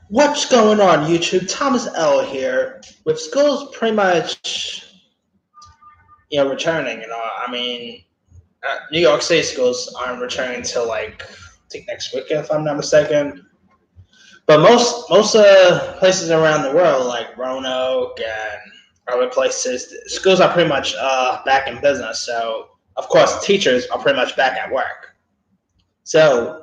What's going on, YouTube? Thomas L here. With schools pretty much, returning. New York City schools aren't returning until I think next week, if I'm not mistaken. But most places around the world, like Roanoke and other places, schools are pretty much back in business. So of course, teachers are pretty much back at work. So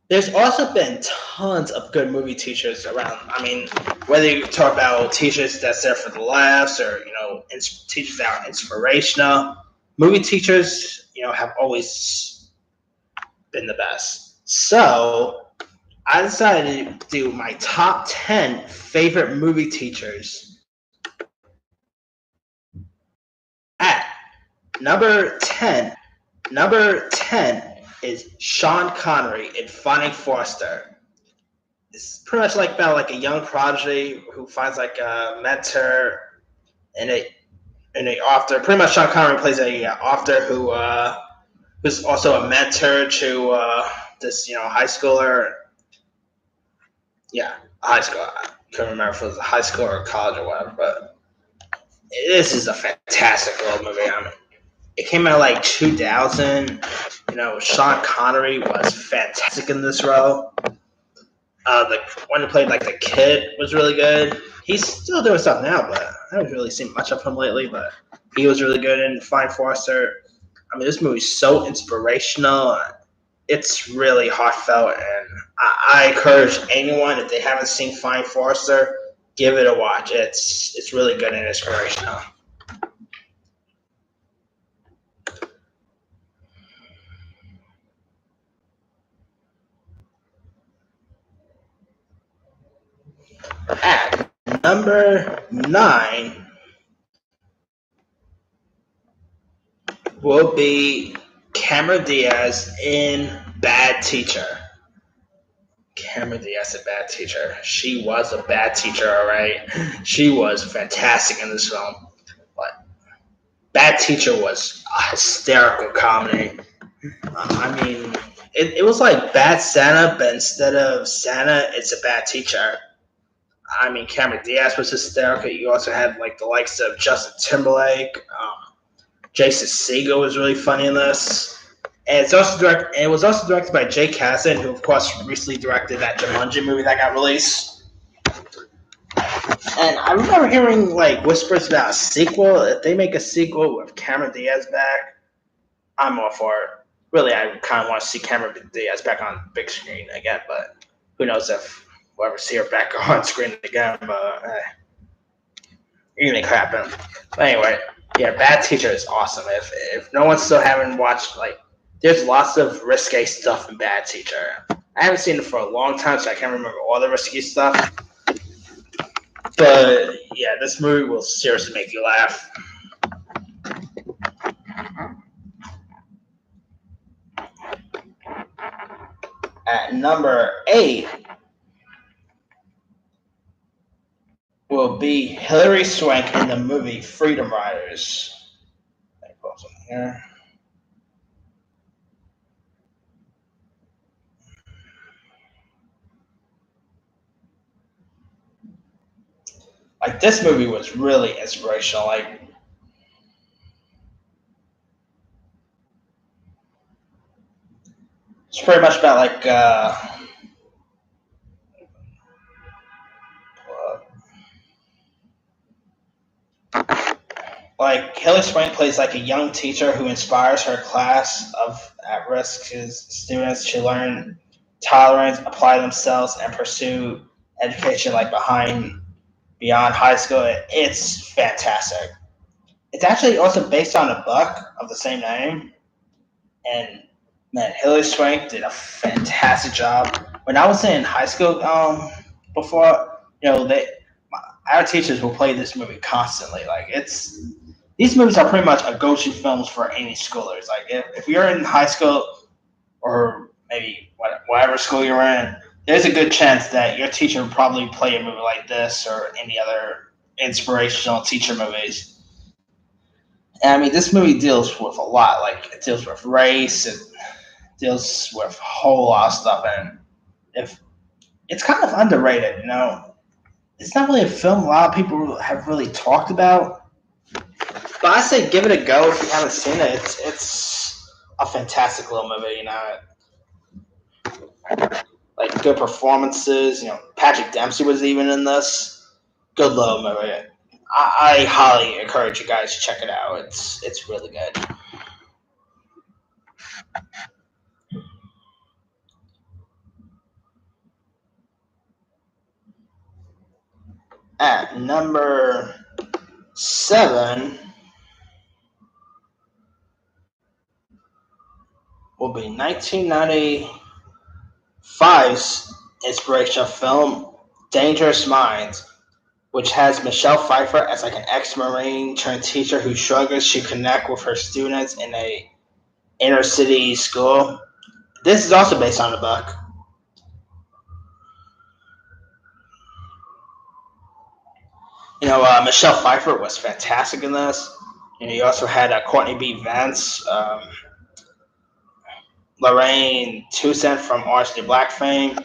there's also been tons of good movie teachers around. Whether you talk about teachers that's there for the laughs or teachers that are inspirational, movie teachers have always been the best. So I decided to do my top 10 favorite movie teachers. At number 10, number 10 is Sean Connery in Finding Forrester. It's pretty much about a young prodigy who finds a mentor and a author. Pretty much, Sean Connery plays a author who's also a mentor to this high schooler. Yeah, high school. I couldn't remember if it was a high school or college or whatever, but this is a fantastic little movie. It came out 2000. Sean Connery was fantastic in this role. The one who played the kid was really good. He's still doing stuff now, but I haven't really seen much of him lately. But he was really good in Fine Forrester. This movie's so inspirational. It's really heartfelt, and I encourage anyone, if they haven't seen Fine Forrester, give it a watch. It's really good and inspirational. At number 9 will be Cameron Diaz in Bad Teacher. Cameron Diaz, a bad teacher. She was a bad teacher, all right. She was fantastic in this film. But Bad Teacher was a hysterical comedy. It was like Bad Santa, but instead of Santa, it's a bad teacher. Cameron Diaz was hysterical. You also had the likes of Justin Timberlake. Jason Segel was really funny in this. And it was also directed by Jake Kasdan, who of course recently directed that Jumanji movie that got released. And I remember hearing whispers about a sequel. If they make a sequel with Cameron Diaz back, I'm all for it. Really, I kind of want to see Cameron Diaz back on big screen again, but who knows if we'll ever see her back on screen again. But anything could happen. But anyway, yeah, Bad Teacher is awesome. If no one's still haven't watched, there's lots of risque stuff in Bad Teacher. I haven't seen it for a long time, so I can't remember all the risky stuff. But yeah, this movie will seriously make you laugh. At number 8 will be Hilary Swank in the movie Freedom Riders. Let me pull something here. This movie was really inspirational. It's pretty much about Hilary Swank plays a young teacher who inspires her class of at-risk students to learn tolerance, apply themselves, and pursue education beyond high school. It's fantastic. It's actually also based on a book of the same name, and man, Hilary Swank did a fantastic job. When I was in high school, before our teachers will play this movie constantly. These movies are pretty much a go-to films for any schoolers. If you're in high school or maybe whatever school you're in, there's a good chance that your teacher will probably play a movie like this or any other inspirational teacher movies. And this movie deals with a lot. It deals with race and deals with a whole lot of stuff. And if It's kind of underrated, you know. It's not really a film a lot of people have really talked about, but I say give it a go if you haven't seen it. It's a fantastic little movie, you know. Like good performances, you know. Patrick Dempsey was even in this. Good little movie. I highly encourage you guys to check it out. It's really good. At number 7 will be 1995's inspirational film Dangerous Minds, which has Michelle Pfeiffer as like an ex-marine turned teacher who struggles to connect with her students in a inner city school. This is also based on a book. You know, Michelle Pfeiffer was fantastic in this. You know, you also had Courtney B. Vance, Lorraine Toussaint from Orange is the Black fame.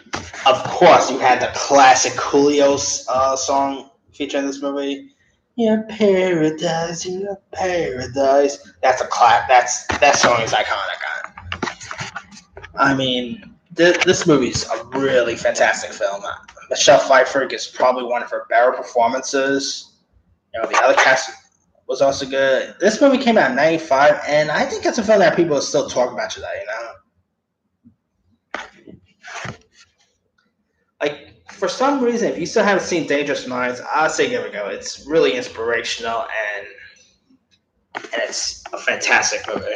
Of course, you had the classic Coolio's song featuring this movie. Your paradise, your paradise. That's a clap. That song is iconic. I mean, this movie's a really fantastic film. Michelle Pfeiffer is probably one of her better performances. You know, the other cast was also good. This movie came out in '95, and I think it's a film that people still talk about today. You know, like for some reason, if you still haven't seen Dangerous Minds, I'd say give it a go. It's really inspirational and it's a fantastic movie.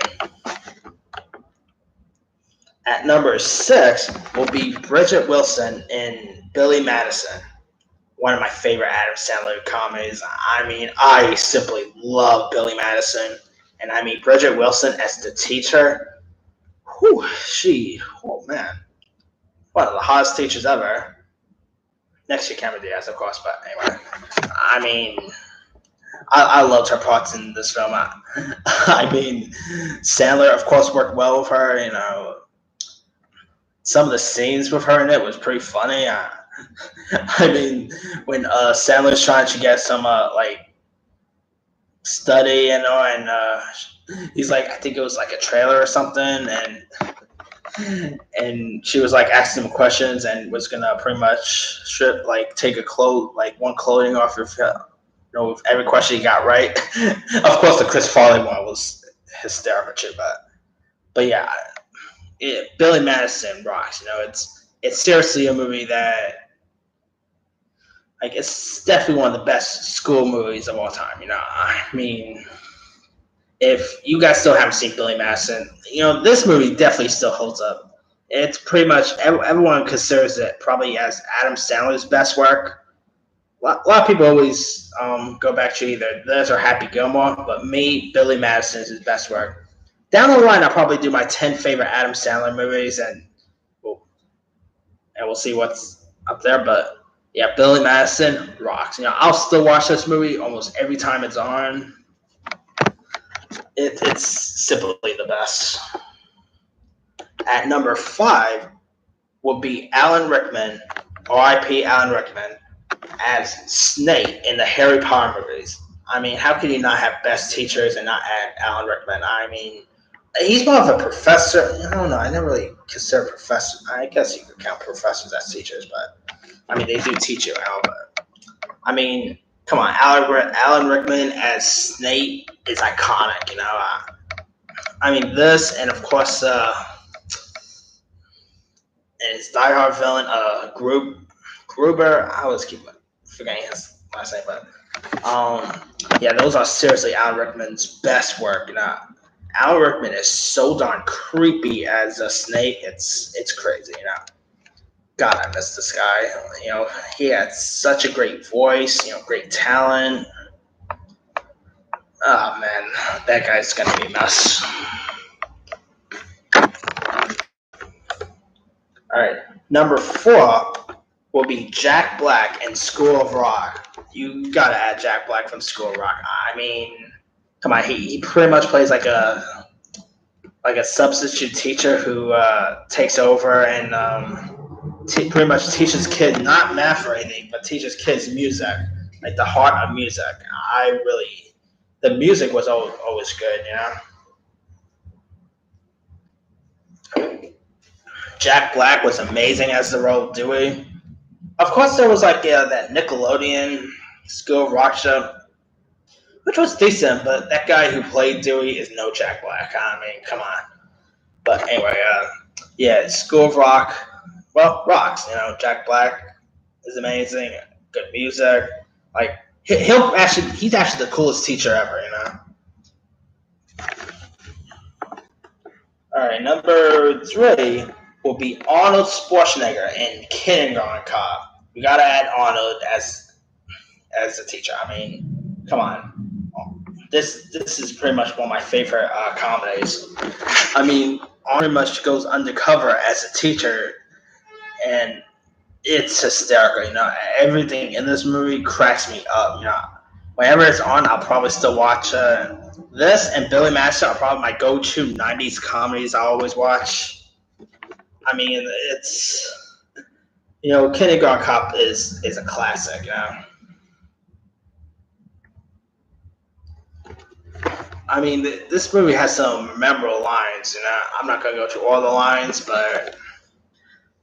At number 6 will be Bridget Wilson in Billy Madison, one of my favorite Adam Sandler comedies. I mean, I simply love Billy Madison, and I mean Bridget Wilson as the teacher. Whew, oh man, one of the hottest teachers ever. Next to Cameron Diaz, of course, but anyway, I mean, I loved her parts in this film. I mean, Sandler, of course, worked well with her. You know, some of the scenes with her in it was pretty funny. I mean, when Sandler's trying to get some like study, you know, and he's like, I think it was like a trailer or something, and she was like asking him questions and was gonna pretty much strip like take a cloth like one clothing off your you know, with every question he got right. Of course, the Chris Farley one was hysterical too, but yeah, Billy Madison rocks. You know, it's seriously a movie that like it's definitely one of the best school movies of all time. You know, I mean, if you guys still haven't seen Billy Madison, you know this movie definitely still holds up. It's pretty much everyone considers it probably as Adam Sandler's best work. A lot of people always go back to either this or Happy Gilmore, but me, Billy Madison is his best work. Down the line, I'll probably do my 10 favorite Adam Sandler movies, we'll, and we'll see what's up there. But yeah, Billy Madison rocks. You know, I'll still watch this movie almost every time it's on. It's simply the best. At number 5 will be Alan Rickman, R.I.P. Alan Rickman, as Snape in the Harry Potter movies. I mean, how can you not have best teachers and not add Alan Rickman? I mean, he's more of a professor. I don't know. I never really consider professors. I guess you could count professors as teachers, but I mean, they do teach you how. But I mean, come on, Alan Rickman as Snape is iconic. You know, I mean this, and of course, and his diehard villain, Gruber. I always keep forgetting his last name, but yeah, those are seriously Alan Rickman's best work. You know, Alan Rickman is so darn creepy as a snake. It's crazy. You know, God, I miss this guy. You know, he had such a great voice. You know, great talent. Oh man, that guy's gonna be a mess. All right, number 4 will be Jack Black in School of Rock. You gotta add Jack Black from School of Rock. I mean, come on, he pretty much plays like a substitute teacher who takes over and pretty much teaches kids not math or anything, but teaches kids music, like the heart of music. I really, the music was always good, you know. Jack Black was amazing as the role of Dewey. Of course, there was like that Nickelodeon School of Rock show, which was decent, but that guy who played Dewey is no Jack Black. I mean, come on. But anyway, yeah, School of Rock. Well, rocks. You know, Jack Black is amazing. Good music. Like he's actually the coolest teacher ever. You know. All right, number 3 will be Arnold Schwarzenegger in Kindergarten Cop. We gotta add Arnold as the teacher. I mean, come on. This is pretty much one of my favorite comedies. I mean, Arnold much goes undercover as a teacher, and it's hysterical. You know, everything in this movie cracks me up. You know, whenever it's on, I'll probably still watch this and Billy Madison are probably my go-to '90s comedies I always watch. I mean, it's Kindergarten Cop is a classic. You know. I mean, this movie has some memorable lines. You know, I'm not gonna go through all the lines, but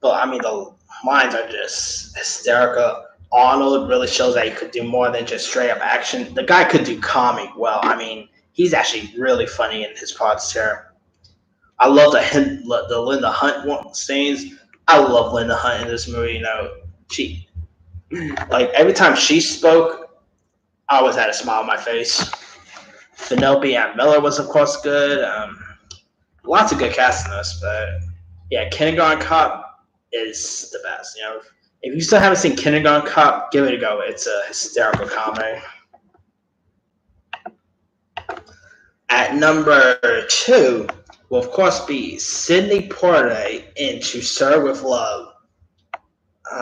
I mean the lines are just hysterical. Arnold really shows that he could do more than just straight up action. The guy could do comic well. I mean, he's actually really funny in his parts here. I love the Linda Hunt scenes. I love Linda Hunt in this movie. You know, she like every time she spoke, I always had a smile on my face. Penelope Ann Miller was, of course, good. Lots of good cast in this, but yeah, Kindergarten Cop is the best. You know, if you still haven't seen Kindergarten Cop, give it a go. It's a hysterical comedy. At number 2 will, of course, be Sidney Poitier in To Serve with Love.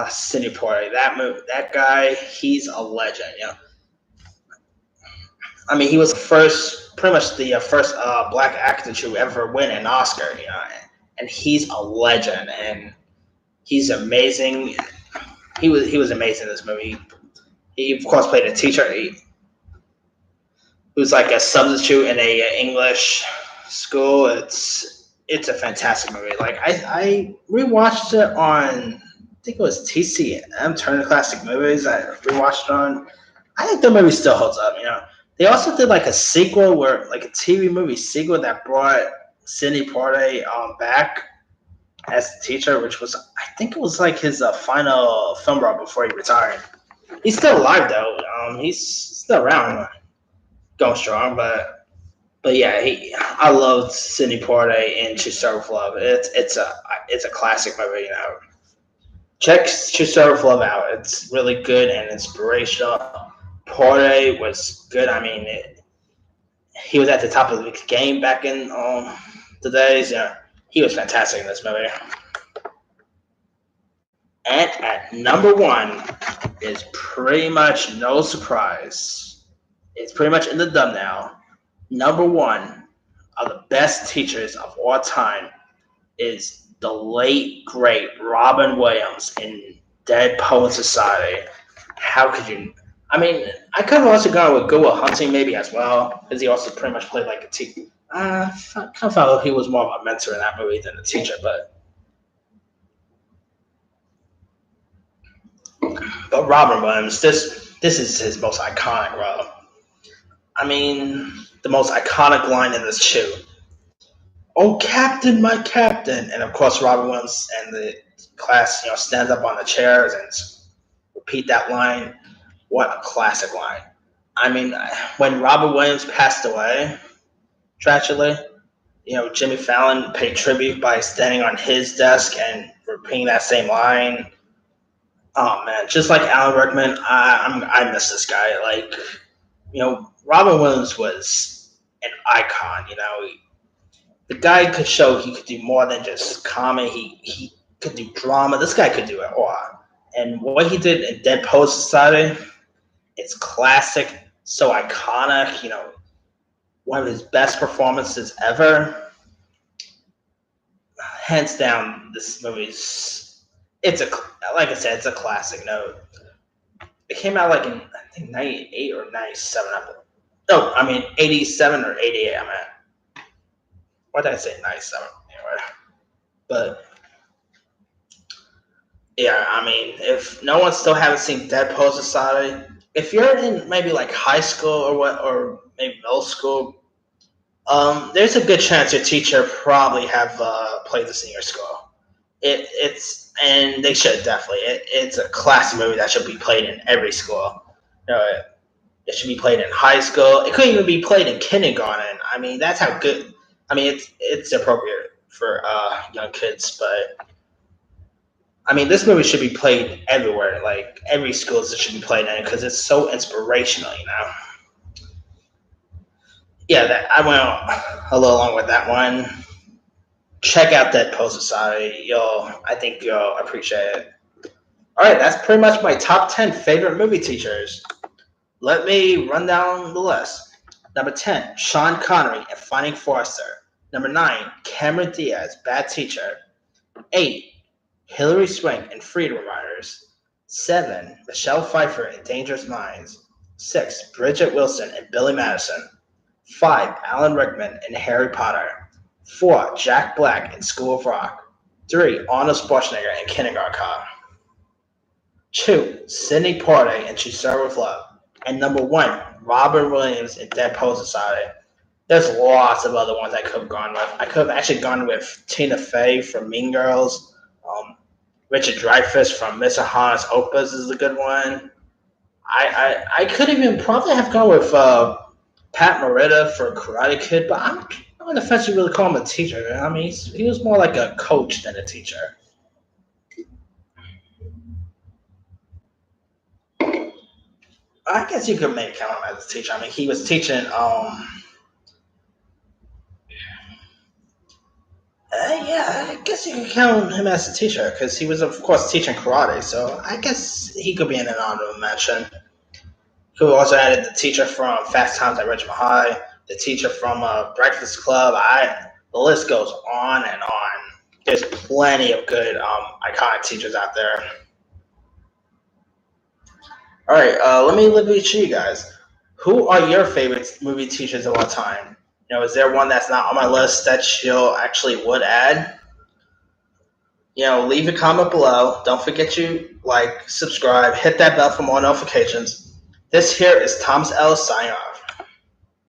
Sidney Poitier, that guy, he's a legend. You know, I mean, he was pretty much the first black actor to ever win an Oscar. You know, and he's a legend, and he's amazing. He was amazing in this movie. He of course played a teacher. He was like a substitute in a English school. It's a fantastic movie. Like I rewatched it on, I think it was TCM, Turner Classic Movies. I rewatched it on. I think the movie still holds up. You know, they also did like a sequel like a TV movie sequel that brought Sidney Poitier back as the teacher, which was, I think it was like his final film role before he retired. He's still alive though. He's still around, going strong. But yeah, I loved Sidney Poitier in To Serve with Love. It's a classic movie. You know, check To Serve with Love out. It's really good and inspirational. Poitier was good. I mean, he was at the top of the game back in the days. Yeah, he was fantastic in this movie. And at number 1 is pretty much no surprise. It's pretty much in the thumbnail. Number 1 of the best teachers of all time is the late, great Robin Williams in Dead Poets Society. How could you? I mean, I could have also gone with Good Will Hunting maybe as well, because he also pretty much played like a teacher. I kind of felt he was more of a mentor in that movie than a teacher, but Robin Williams, this is his most iconic role. I mean, the most iconic line in this too. Oh, Captain, my Captain, and of course Robin Williams and the class, stands up on the chairs and repeat that line. What a classic line! I mean, when Robin Williams passed away, tragically, Jimmy Fallon paid tribute by standing on his desk and repeating that same line. Oh man, just like Alan Rickman, I miss this guy. Like, Robin Williams was an icon. The guy could show he could do more than just comedy. He could do drama. This guy could do it all. And what he did in Dead Poets Society, it's classic, so iconic. One of his best performances ever. Hands down, this movie's it's a like I said, it's a classic note. It came out like in I think 98 or 97. No, I mean 87 or 88. I'm at. Why did I say 97? Anyway, but yeah, I mean, if no one still haven't seen Dead Poet Society, if you're in maybe like high school or what, or maybe middle school, there's a good chance your teacher probably have played this in your school. And they should definitely. It's a classic movie that should be played in every school. You know, it should be played in high school. It could even be played in kindergarten. I mean, that's how good. I mean, it's appropriate for young kids, but I mean, this movie should be played everywhere. Like every school should be played in because it's so inspirational. Yeah, that I went a little along with that one. Check out Dead Poet Society. I think you'll appreciate it. All right, that's pretty much my top 10 favorite movie teachers. Let me run down the list. Number 10, Sean Connery in Finding Forrester. Number 9, Cameron Diaz, Bad Teacher. 8, Hilary Swank in Freedom Riders. 7, Michelle Pfeiffer in Dangerous Minds. 6, Bridget Wilson in Billy Madison. 5, Alan Rickman in Harry Potter. 4, Jack Black in School of Rock. 3, Arnold Schwarzenegger in Kindergarten Cop. 2, Sidney Poitier in To Serve With Love. And number 1, Robin Williams in Dead Poet Society. There's lots of other ones I could have gone with. I could have actually gone with Tina Fey from Mean Girls. Richard Dreyfuss from Mr. Hans Opus is a good one. I could even probably have gone with Pat Morita for Karate Kid, but I'm on the fence to really call him a teacher. I mean, he was more like a coach than a teacher. I guess you could maybe count him as a teacher. I mean, he was teaching. Yeah, I guess you could count him as a teacher because he was, of course, teaching karate. So I guess he could be in an honorable mention. Who also added the teacher from Fast Times at Ridgemont High, the teacher from Breakfast Club. The list goes on and on. There's plenty of good iconic teachers out there. All right, let me leave it to you guys. Who are your favorite movie teachers of all time? Is there one that's not on my list that you actually would add? Leave a comment below. Don't forget to like, subscribe, hit that bell for more notifications. This here is Thomas Ellis signing off.